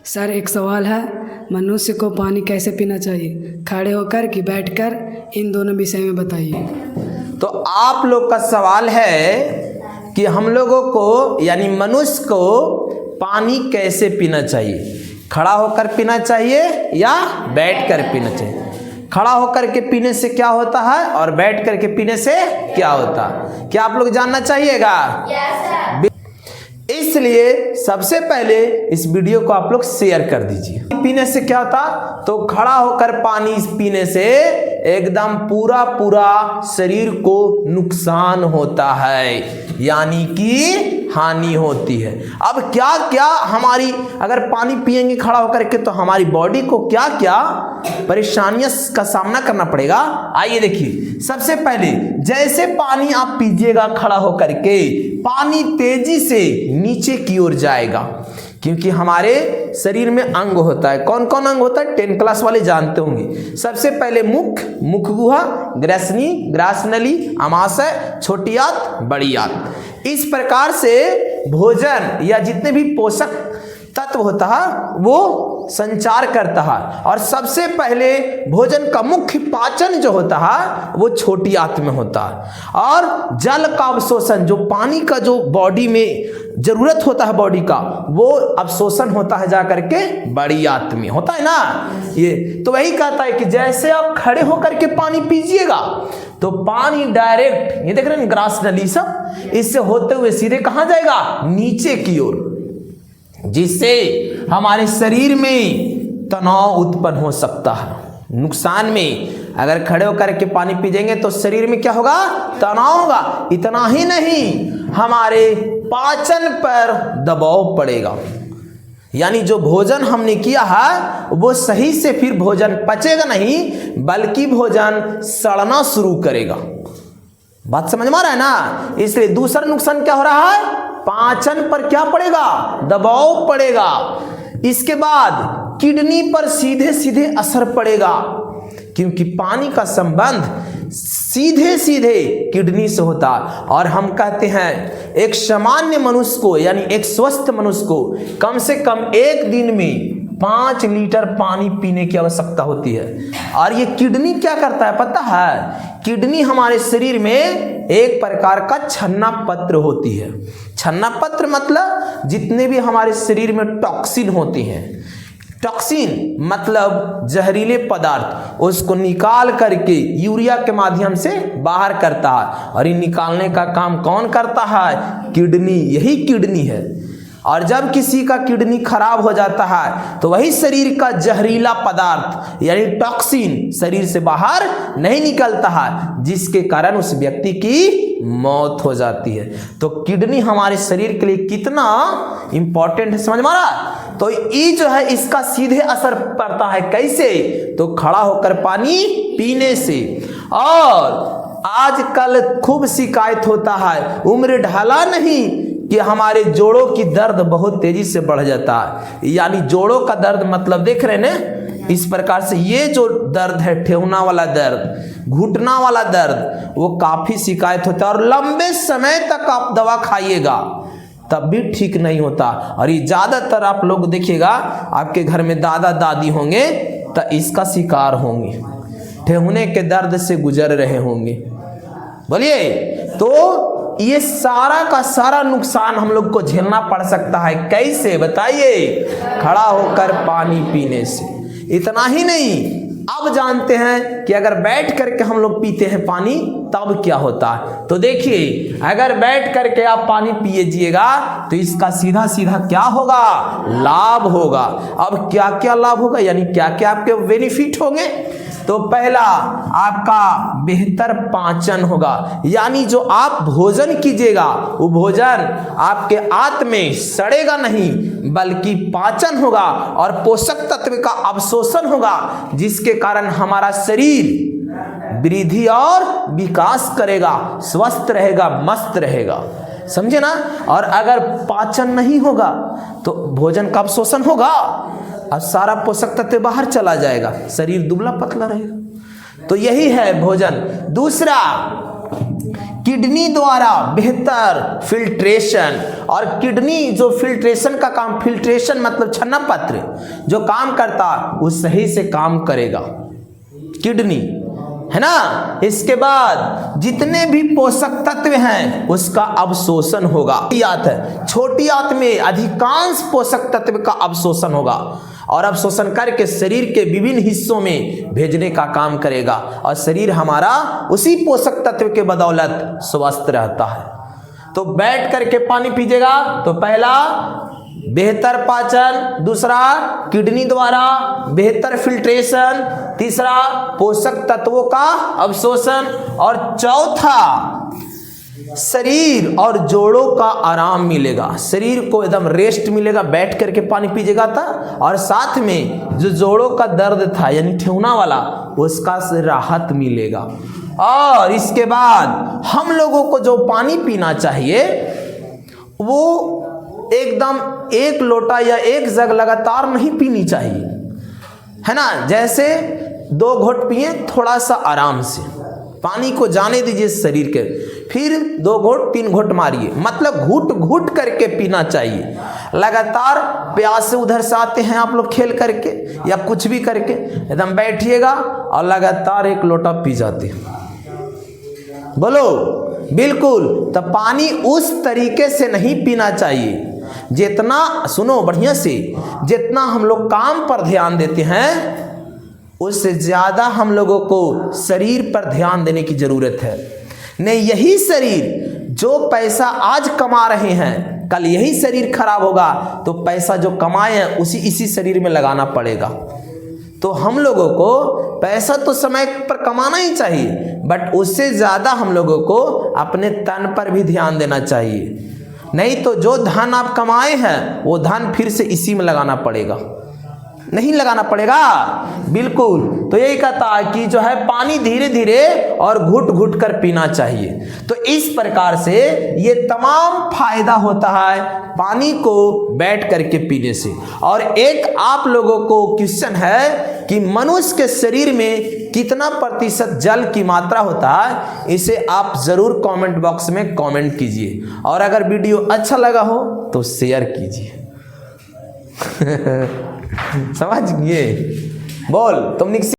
Sir एक सवाल है, मनुष्य को पानी कैसे पीना चाहिए, खड़े होकर कि बैठकर? इन दोनों विषय में बताइए। तो आप लोग का सवाल है कि हम लोगों को यानी मनुष्य को पानी कैसे पीना चाहिए, खड़ा होकर पीना चाहिए या बैठकर पीना चाहिए। खड़ा होकर के पीने से क्या होता है और बैठ कर के पीने से क्या होता है, क्या आप लोग जानना चाहिएगा? इसलिए सबसे पहले इस वीडियो को आप लोग शेयर कर दीजिए। पीने से क्या होता, तो खड़ा होकर पानी पीने से एकदम पूरा शरीर को नुकसान होता है, यानी कि हानि होती है। अब क्या क्या हमारी अगर पानी पिएंगे खड़ा होकर के तो हमारी बॉडी को क्या क्या परेशानियों का सामना करना पड़ेगा। आइए देखिए, सबसे पहले जैसे पानी आप पीजिएगा खड़ा होकर के, पानी तेजी से नीचे की ओर जाएगा, क्योंकि हमारे शरीर में अंग होता है। कौन कौन अंग होता है 10 क्लास वाले जानते होंगे। सबसे पहले मुख गुहा, ग्रसनी, ग्रासनली, अमाशय, छोटी आंत, बड़ी आंत। इस प्रकार से भोजन या जितने भी पोषक तत्व होता है वो संचार करता है। और सबसे पहले भोजन का मुख्य पाचन जो होता है वो छोटी आंत में होता है। और जल का अवशोषण, जो पानी का जो बॉडी में जरूरत होता है बॉडी का, वो अवशोषण होता है जाकर के बड़ी आंत में होता है ना। ये तो वही कहता है कि जैसे आप खड़े होकर के पानी पीजिएगा तो पानी डायरेक्ट, ये देख रहे हैं ग्रास नली सब, इससे होते हुए सीधे कहां जाएगा, नीचे की ओर, जिससे हमारे शरीर में तनाव उत्पन्न हो सकता है। नुकसान में अगर खड़े होकर के पानी पीजेंगे तो शरीर में क्या होगा, तनाव होगा। इतना ही नहीं, हमारे पाचन पर दबाव पड़ेगा, यानी जो भोजन हमने किया है वो सही से फिर भोजन पचेगा नहीं, बल्कि भोजन सड़ना शुरू करेगा। बात समझ में आ रहा है ना। इसलिए दूसरा नुकसान क्या हो रहा है, पाचन पर क्या पड़ेगा, दबाव पड़ेगा। इसके बाद किडनी पर सीधे सीधे असर पड़ेगा, क्योंकि पानी का संबंध सीधे सीधे किडनी से होता। और हम कहते हैं एक सामान्य मनुष्य को, यानी एक स्वस्थ मनुष्य को कम से कम एक दिन में 5 लीटर पानी पीने की आवश्यकता होती है। और ये किडनी क्या करता है पता है, किडनी हमारे शरीर में एक प्रकार का छन्ना पत्र होती है। छन्ना पत्र मतलब जितने भी हमारे शरीर में टॉक्सिन होते हैं, टॉक्सिन मतलब जहरीले पदार्थ, उसको निकाल करके यूरिया के माध्यम से बाहर करता है। और ये निकालने का काम कौन करता है, किडनी, यही किडनी है। और जब किसी का किडनी खराब हो जाता है तो वही शरीर का जहरीला पदार्थ यानी टॉक्सिन शरीर से बाहर नहीं निकलता है, जिसके कारण उस व्यक्ति की मौत हो जाती है। तो किडनी हमारे शरीर के लिए कितना इंपॉर्टेंट है, समझ में आ रहा। तो ये जो है इसका सीधे असर पड़ता है कैसे, तो खड़ा होकर पानी पीने से। और आजकल खूब शिकायत होता है, उम्र ढला नहीं कि हमारे जोड़ों की दर्द बहुत तेजी से बढ़ जाता है। यानी जोड़ों का दर्द मतलब देख रहे हैं ना, इस प्रकार से ये जो दर्द है, ठेहुना वाला दर्द, घुटना वाला दर्द, वो काफी शिकायत होता है। और लंबे समय तक आप दवा खाइएगा तब भी ठीक नहीं होता। और ये ज्यादातर आप लोग देखिएगा, आपके घर में दादा दादी होंगे तो इसका शिकार होंगे, ठेहुने के दर्द से गुजर रहे होंगे। बोलिए, तो ये सारा का सारा नुकसान हम लोग को झेलना पड़ सकता है। कैसे बताइए, खड़ा होकर पानी पीने से। इतना ही नहीं, अब जानते हैं कि अगर बैठ करके हम लोग पीते हैं पानी तब क्या होता है। तो देखिए, अगर बैठ करके आप पानी पिएजिएगा तो इसका सीधा सीधा क्या होगा, लाभ होगा। अब क्या क्या लाभ होगा, यानी क्या क्या आपके बेनिफिट होंगे। तो पहला, आपका बेहतर पाचन होगा, यानी जो आप भोजन कीजिएगा वो भोजन आपके आंत में सड़ेगा नहीं, बल्कि पाचन होगा और पोषक तत्व का अवशोषण होगा, जिसके कारण हमारा शरीर वृद्धि और विकास करेगा, स्वस्थ रहेगा, मस्त रहेगा। समझे ना। और अगर पाचन नहीं होगा तो भोजन का अवशोषण होगा और सारा पोषक तत्व बाहर चला जाएगा, शरीर दुबला पतला रहेगा। तो यही है भोजन। दूसरा, किडनी द्वारा बेहतर फिल्ट्रेशन, और किडनी जो फिल्ट्रेशन का काम, फिल्ट्रेशन मतलब छन्ना पत्र जो काम करता वो सही से काम करेगा, किडनी है ना। इसके बाद जितने भी पोषक तत्व हैं उसका अवशोषण होगा। छोटी आंत में अधिकांश पोषक तत्व का अवशोषण होगा और अवशोषण करके शरीर के विभिन्न हिस्सों में भेजने का काम करेगा और शरीर हमारा उसी पोषक तत्व के बदौलत स्वस्थ रहता है। तो बैठ करके पानी पीजिएगा तो पहला बेहतर पाचन, दूसरा किडनी द्वारा बेहतर फिल्ट्रेशन, तीसरा पोषक तत्वों का अवशोषण और चौथा शरीर और जोड़ों का आराम मिलेगा, शरीर को एकदम रेस्ट मिलेगा बैठ करके पानी पीजिएगा था। और साथ में जो जोड़ों का दर्द था यानी ठेहुना वाला उसका से राहत मिलेगा। और इसके बाद हम लोगों को जो पानी पीना चाहिए वो एकदम एक लोटा या एक जग लगातार नहीं पीनी चाहिए, है ना। जैसे 2 घोट पिए, थोड़ा सा आराम से पानी को जाने दीजिए शरीर के, फिर 2 घोट 3 घोट मारिए, मतलब घुट घुट करके पीना चाहिए। लगातार प्यास से उधर से आते हैं आप लोग खेल करके या कुछ भी करके, एकदम बैठिएगा और लगातार 1 लोटा पी जाते हैं। बोलो बिल्कुल। तो पानी उस तरीके से नहीं पीना चाहिए जितना, सुनो बढ़िया से, जितना हम लोग काम पर ध्यान देते हैं उससे ज्यादा हम लोगों को शरीर पर ध्यान देने की जरूरत है। नहीं, यही शरीर जो पैसा आज कमा रहे हैं कल यही शरीर खराब होगा तो पैसा जो कमाए हैं इसी शरीर में लगाना पड़ेगा। तो हम लोगों को पैसा तो समय पर कमाना ही चाहिए, बट उससे ज्यादा हम लोगों को अपने तन पर भी ध्यान देना चाहिए। नहीं तो जो धन आप कमाए हैं वो धन फिर से इसी में लगाना पड़ेगा, नहीं लगाना पड़ेगा। बिल्कुल। तो यही कहता है कि जो है पानी धीरे धीरे और घुट घुट कर पीना चाहिए। तो इस प्रकार से ये तमाम फायदा होता है पानी को बैठ करके पीने से। और एक आप लोगों को क्वेश्चन है कि मनुष्य के शरीर में कितना प्रतिशत जल की मात्रा होता है, इसे आप जरूर कमेंट बॉक्स में कमेंट कीजिए। और अगर वीडियो अच्छा लगा हो तो शेयर कीजिए। समझ गए? बोल तुम